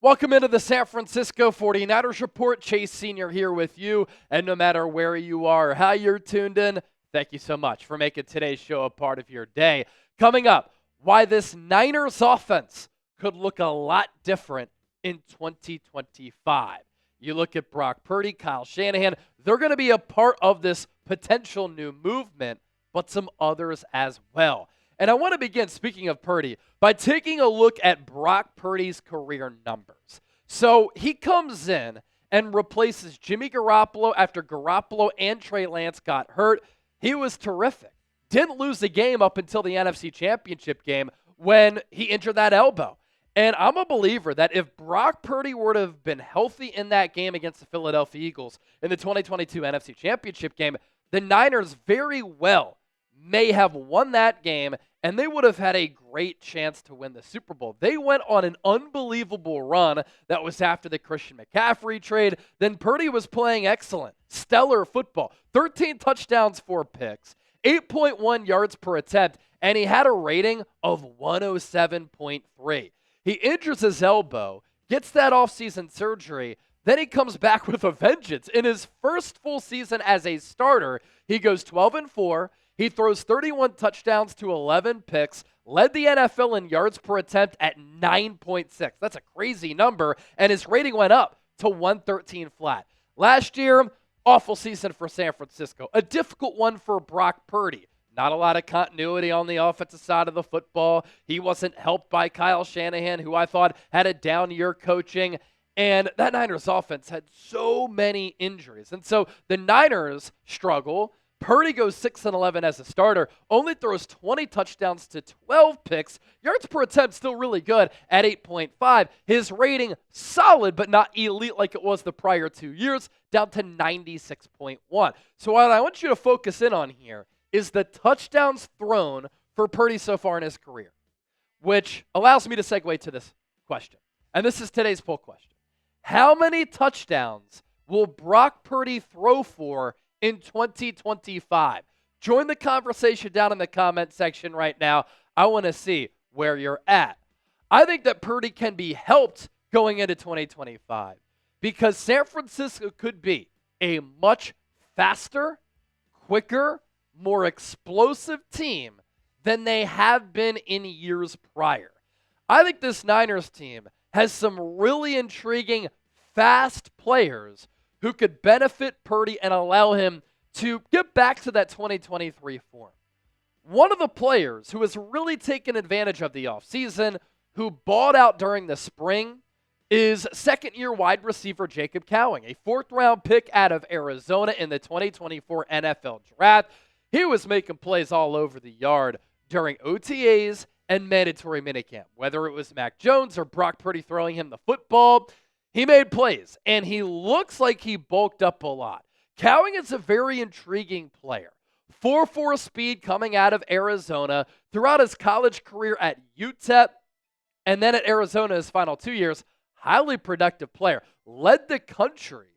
Welcome into the San Francisco 49ers Report. Chase Sr. here with you. And no matter where you are, how you're tuned in, thank you so much for making today's show a part of your day. Coming up, why this Niners offense could look a lot different in 2025. You look at Brock Purdy, Kyle Shanahan, they're going to be a part of this potential new movement, but some others as well. And I want to begin, speaking of Purdy, by taking a look at Brock Purdy's career numbers. So he comes in and replaces Jimmy Garoppolo after Garoppolo and Trey Lance got hurt. He was terrific. Didn't lose the game up until the NFC Championship game when he injured that elbow. And I'm a believer that if Brock Purdy were to have been healthy in that game against the Philadelphia Eagles in the 2022 NFC Championship game, the Niners very well may have won that game, and they would have had a great chance to win the Super Bowl. They went on an unbelievable run that was after the Christian McCaffrey trade. Then Purdy was playing excellent, stellar football. 13 touchdowns, 4 picks, 8.1 yards per attempt, and he had a rating of 107.3. He injures his elbow, gets that offseason surgery, then he comes back with a vengeance. In his first full season as a starter, he goes 12-4. He throws 31 touchdowns to 11 picks, led the NFL in yards per attempt at 9.6. That's a crazy number, and his rating went up to 113 flat. Last year, awful season for San Francisco. A difficult one for Brock Purdy. Not a lot of continuity on the offensive side of the football. He wasn't helped by Kyle Shanahan, who I thought had a down year coaching. And that Niners offense had so many injuries. And so the Niners struggle. Purdy goes 6-11 as a starter, only throws 20 touchdowns to 12 picks. Yards per attempt still really good at 8.5. His rating solid, but not elite like it was the prior 2 years, down to 96.1. So what I want you to focus in on here is the touchdowns thrown for Purdy so far in his career, which allows me to segue to this question. And this is today's poll question. How many touchdowns will Brock Purdy throw for in 2025? Join the conversation down in the comment section right now. I want to see where you're at. I think that Purdy can be helped going into 2025 because San Francisco could be a much faster, quicker, more explosive team than they have been in years prior. I think this Niners team has some really intriguing, fast players who could benefit Purdy and allow him to get back to that 2023 form. One of the players who has really taken advantage of the offseason, who balled out during the spring, is second-year wide receiver Jacob Cowing, a fourth-round pick out of Arizona in the 2024 NFL Draft. He was making plays all over the yard during OTAs and mandatory minicamp. Whether it was Mac Jones or Brock Purdy throwing him the football, he made plays, and he looks like he bulked up a lot. Cowing is a very intriguing player. 4.4 speed coming out of Arizona throughout his college career at UTEP, and then at Arizona his final 2 years. Highly productive player. Led the country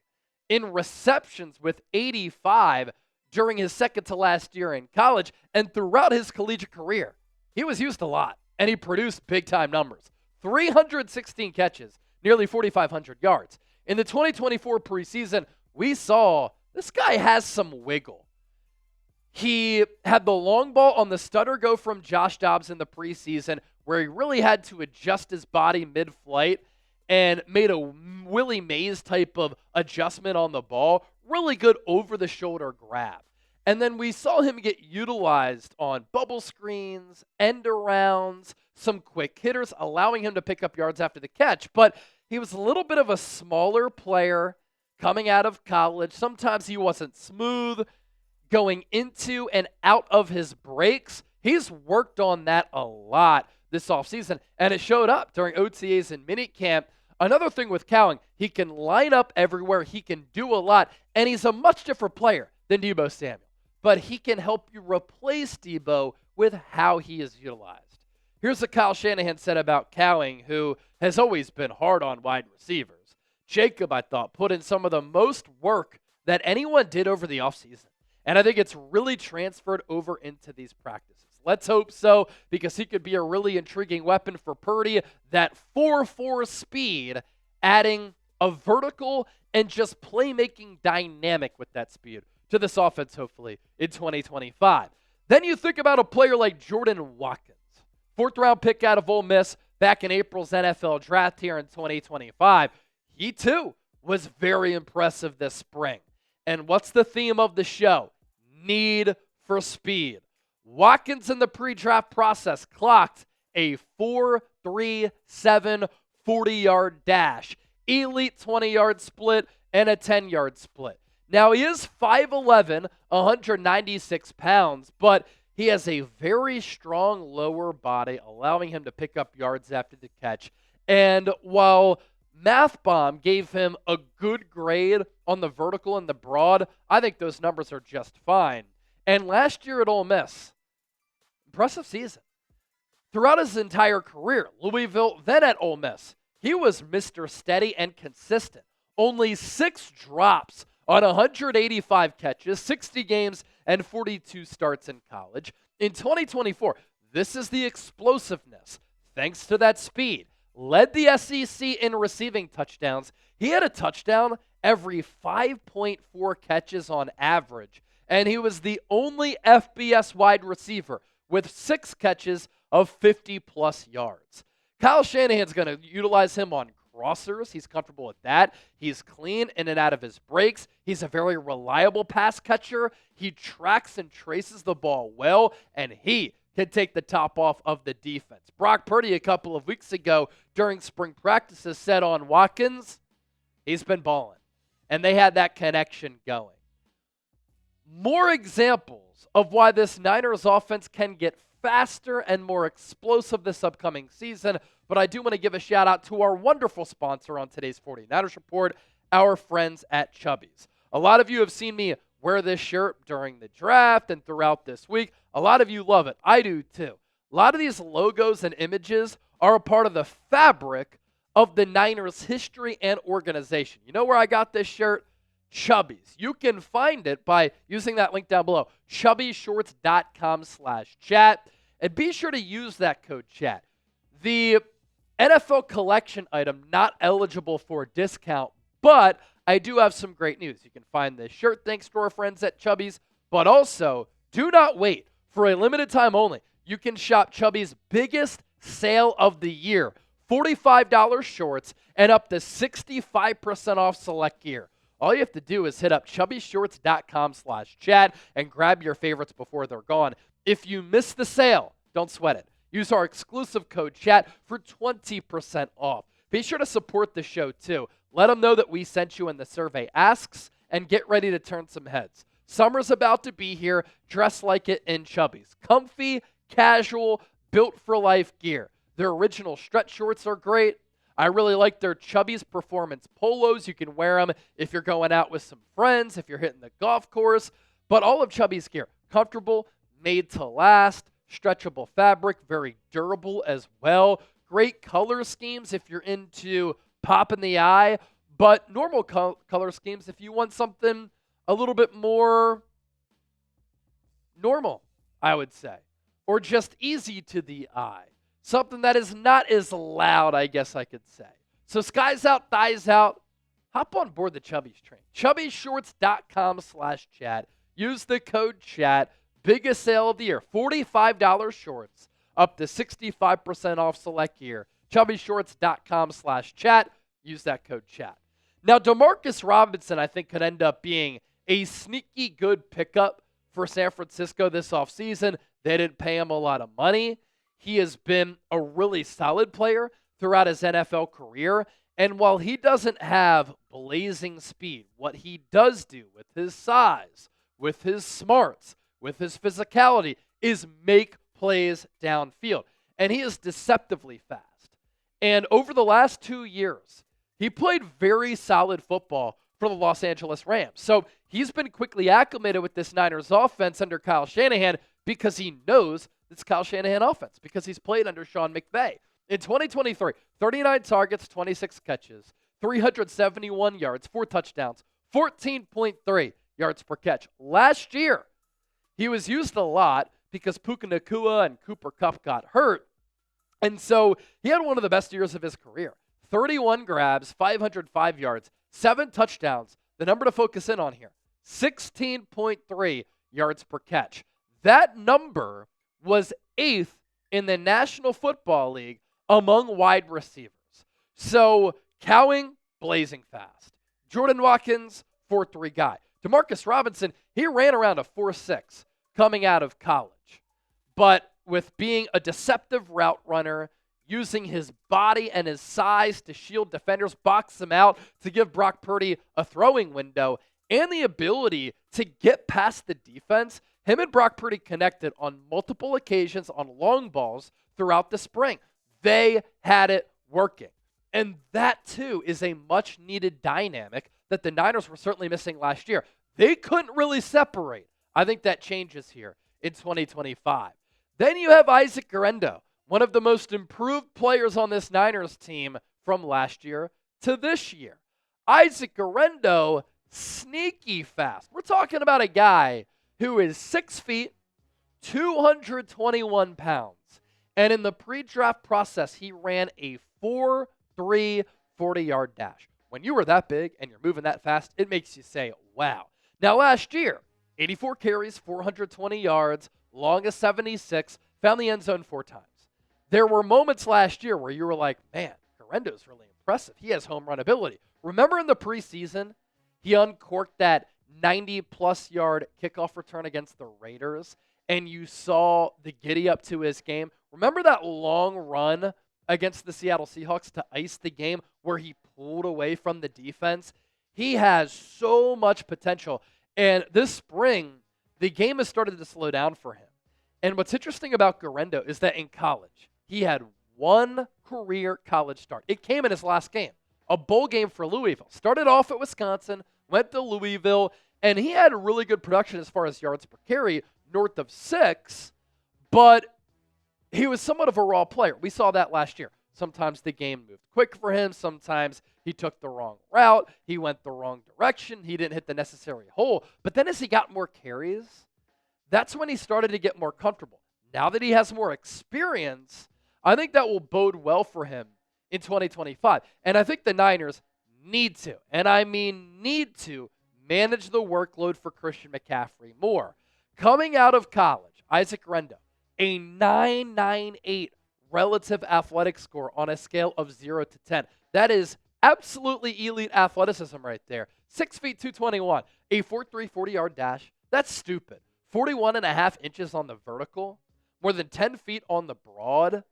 in receptions with 85 during his second to last year in college, and throughout his collegiate career, he was used a lot, and he produced big-time numbers. 316 catches, nearly 4,500 yards. In the 2024 preseason, we saw this guy has some wiggle. He had the long ball on the stutter go from Josh Dobbs in the preseason, where he really had to adjust his body mid-flight and made a Willie Mays type of adjustment on the ball. Really good over-the-shoulder grab. And then we saw him get utilized on bubble screens, end arounds, some quick hitters, allowing him to pick up yards after the catch. But he was a little bit of a smaller player coming out of college. Sometimes he wasn't smooth going into and out of his breaks. He's worked on that a lot this offseason, and it showed up during OTAs and minicamp. Another thing with Cowing, he can line up everywhere. He can do a lot, and he's a much different player than Deebo Samuel. But he can help you replace Deebo with how he is utilized. Here's what Kyle Shanahan said about Cowing, who has always been hard on wide receivers. Jacob, I thought, put in some of the most work that anyone did over the offseason. And I think it's really transferred over into these practices. Let's hope so, because he could be a really intriguing weapon for Purdy. That 4.4 speed adding a vertical and just playmaking dynamic with that speed to this offense, hopefully, in 2025. Then you think about a player like Jordan Watkins, fourth-round pick out of Ole Miss back in April's NFL draft here in 2025. He, too, was very impressive this spring. And what's the theme of the show? Need for speed. Watkins in the pre-draft process clocked a 4.37 40-yard dash, elite 20-yard split, and a 10-yard split. Now, he is 5'11", 196 pounds, but he has a very strong lower body, allowing him to pick up yards after the catch. And while Math Bomb gave him a good grade on the vertical and the broad, I think those numbers are just fine. And last year at Ole Miss, impressive season. Throughout his entire career, Louisville, then at Ole Miss, he was Mr. Steady and consistent. Only 6 drops on 185 catches, 60 games, and 42 starts in college. In 2024, this is the explosiveness. Thanks to that speed, led the SEC in receiving touchdowns. He had a touchdown every 5.4 catches on average, and he was the only FBS wide receiver with 6 catches of 50-plus yards. Kyle Shanahan's going to utilize him on crossers. He's comfortable with that. He's clean in and out of his breaks. He's a very reliable pass catcher. He tracks and traces the ball well, and he can take the top off of the defense. Brock Purdy a couple of weeks ago during spring practices said on Watkins, he's been balling. And they had that connection going. More examples of why this Niners offense can get faster and more explosive this upcoming season, but I do want to give a shout out to our wonderful sponsor on today's 49ers Report, our friends at Chubby's. A lot of you have seen me wear this shirt during the draft and throughout this week. A lot of you love it. I do too. A lot of these logos and images are a part of the fabric of the Niners history and organization. You know where I got this shirt? Chubby's. You can find it by using that link down below, chubbyshorts.com/chat, and be sure to use that code chat. The NFL collection item not eligible for a discount, but I do have some great news. You can find this shirt thanks to our friends at Chubby's, but also do not wait. For a limited time only, you can shop Chubby's biggest sale of the year, $45 shorts and up to 65% off select gear. All you have to do is hit up chubbyshorts.com/chat and grab your favorites before they're gone. If you miss the sale, don't sweat it. Use our exclusive code chat for 20% off. Be sure to support the show too. Let them know that we sent you in the survey asks, and get ready to turn some heads. Summer's about to be here. Dress like it in Chubby's. Comfy, casual, built for life gear. Their original stretch shorts are great. I really like their Chubby's Performance Polos. You can wear them if you're going out with some friends, if you're hitting the golf course. But all of Chubby's gear, comfortable, made to last, stretchable fabric, very durable as well. Great color schemes if you're into pop in the eye, but normal color schemes if you want something a little bit more normal, I would say, or just easy to the eye. Something that is not as loud, I guess I could say. So skies out, thighs out. Hop on board the Chubby's train. chubbyshorts.com/chat. Use the code chat. Biggest sale of the year. $45 shorts. Up to 65% off select gear. chubbyshorts.com/chat. Use that code chat. Now, Demarcus Robinson, I think, could end up being a sneaky good pickup for San Francisco this offseason. They didn't pay him a lot of money. He has been a really solid player throughout his NFL career. And while he doesn't have blazing speed, what he does do with his size, with his smarts, with his physicality, is make plays downfield. And he is deceptively fast. And over the last 2 years, he played very solid football for the Los Angeles Rams. So he's been quickly acclimated with this Niners offense under Kyle Shanahan because he knows this Kyle Shanahan offense, because he's played under Sean McVay. In 2023, 39 targets, 26 catches, 371 yards, 4 touchdowns, 14.3 yards per catch. Last year, he was used a lot because Puka Nacua and Cooper Kupp got hurt. And so he had one of the best years of his career. 31 grabs, 505 yards, 7 touchdowns. The number to focus in on here, 16.3 yards per catch. That number was 8th in the National Football League among wide receivers. So Cowing, blazing fast. Jordan Watkins, 4.3 guy. Demarcus Robinson, he ran around a 4.6 coming out of college. But with being a deceptive route runner, using his body and his size to shield defenders, box them out, to give Brock Purdy a throwing window, and the ability to get past the defense, him and Brock Purdy connected on multiple occasions on long balls throughout the spring. They had it working. And that, too, is a much-needed dynamic that the Niners were certainly missing last year. They couldn't really separate. I think that changes here in 2025. Then you have Isaac Guerendo, one of the most improved players on this Niners team from last year to this year. Isaac Guerendo, sneaky fast. We're talking about a guy who is 6 feet, 221 pounds. And in the pre-draft process, he ran a 4.3 40-yard dash. When you were that big and you're moving that fast, it makes you say, wow. Now, last year, 84 carries, 420 yards, longest 76, found the end zone 4 times. There were moments last year where you were like, man, Guerendo's really impressive. He has home run ability. Remember in the preseason, he uncorked that 90-plus yard kickoff return against the Raiders, and you saw the giddy up to his game. Remember that long run against the Seattle Seahawks to ice the game where he pulled away from the defense? He has so much potential. And this spring, the game has started to slow down for him. And what's interesting about Guerendo is that in college, he had one career college start. It came in his last game, a bowl game for Louisville. Started off at Wisconsin, went to Louisville, and he had really good production as far as yards per carry, north of 6, but he was somewhat of a raw player. We saw that last year. Sometimes the game moved quick for him. Sometimes he took the wrong route. He went the wrong direction. He didn't hit the necessary hole. But then as he got more carries, that's when he started to get more comfortable. Now that he has more experience, I think that will bode well for him in 2025. And I think the Niners need to, and I mean need to, manage the workload for Christian McCaffrey more. Coming out of college, Isaac Guerendo, a 9.98 relative athletic score on a scale of 0 to 10. That is absolutely elite athleticism right there. 6 feet, 221, a 4.3 40-yard dash. That's stupid. 41.5 inches on the vertical, more than 10 feet on the broad.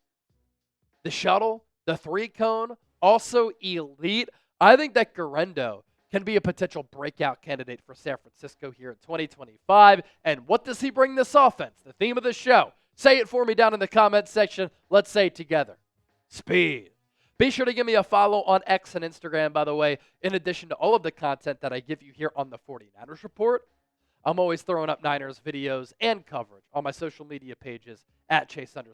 The shuttle, the 3-cone, also elite. I think that Guerendo can be a potential breakout candidate for San Francisco here in 2025. And what does he bring this offense? The theme of the show. Say it for me down in the comments section. Let's say it together. Speed. Be sure to give me a follow on X and Instagram, by the way, in addition to all of the content that I give you here on the 49ers Report. I'm always throwing up Niners videos and coverage on my social media pages at Chase_Senior.